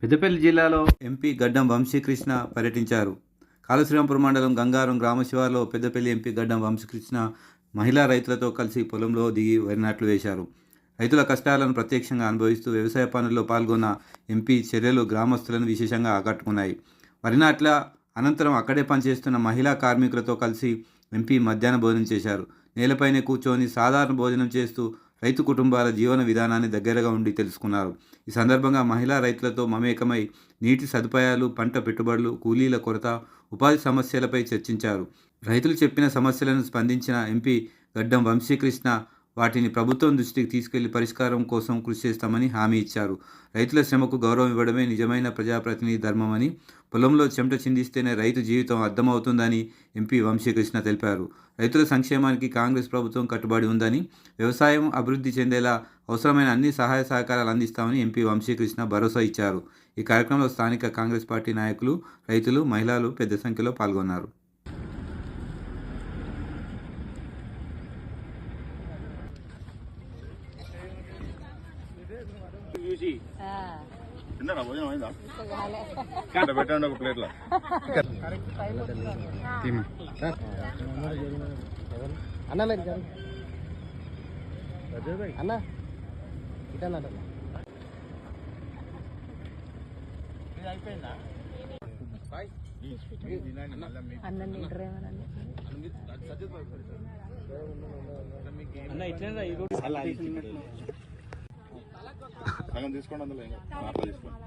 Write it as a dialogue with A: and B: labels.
A: పెద్దపల్లి జిల్లాలో ఎంపీ గడ్డం వంశీకృష్ణ పర్యటించారు. కాళశ్రీరాంపూర్ మండలం గంగారం గ్రామ శివారులో పెద్దపల్లి ఎంపీ గడ్డం వంశీకృష్ణ మహిళా రైతులతో కలిసి పొలంలో దిగి వరి నాట్లు వేశారు. రైతుల కష్టాలను ప్రత్యక్షంగా అనుభవిస్తూ వ్యవసాయ పనుల్లో పాల్గొన్న ఎంపీ చర్యలు గ్రామస్తులను విశేషంగా ఆకట్టుకున్నాయి. వరి నాట్ల అనంతరం అక్కడే పనిచేస్తున్న మహిళా కార్మికులతో కలిసి ఎంపీ మధ్యాహ్న భోజనం చేశారు. నేలపైనే కూర్చొని సాధారణ భోజనం చేస్తూ రైతు కుటుంబాల జీవన విధానాన్ని దగ్గరగా ఉండి తెలుసుకున్నారు. ఈ సందర్భంగా మహిళా రైతులతో మమేకమై నీటి సదుపాయాలు, పంట పెట్టుబడులు, కూలీల కొరత, ఉపాధి సమస్యలపై చర్చించారు. రైతులు చెప్పిన సమస్యలను స్పందించిన ఎంపీ గడ్డం వంశీకృష్ణ వాటిని ప్రభుత్వం దృష్టికి తీసుకెళ్లి పరిష్కారం కోసం కృషి చేస్తామని హామీ ఇచ్చారు. రైతుల శ్రమకు గౌరవం ఇవ్వడమే నిజమైన ప్రజాప్రతినిధి ధర్మమని, పొలంలో చెమట చిందిస్తేనే రైతు జీవితం అర్థమవుతుందని ఎంపీ వంశీకృష్ణ తెలిపారు. రైతుల సంక్షేమానికి కాంగ్రెస్ ప్రభుత్వం కట్టుబడి ఉందని, వ్యవసాయం అభివృద్ధి చెందేలా అవసరమైన అన్ని సహాయ సహకారాలు అందిస్తామని ఎంపీ వంశీకృష్ణ భరోసా ఇచ్చారు. ఈ కార్యక్రమంలో స్థానిక కాంగ్రెస్ పార్టీ నాయకులు, రైతులు, మహిళలు పెద్ద సంఖ్యలో పాల్గొన్నారు.
B: పెట్టండి ఒక ప్లేట్లో. అన్న అన్న ఇటన్నా సగం తీసుకోండి, అందులో తీసుకోండి.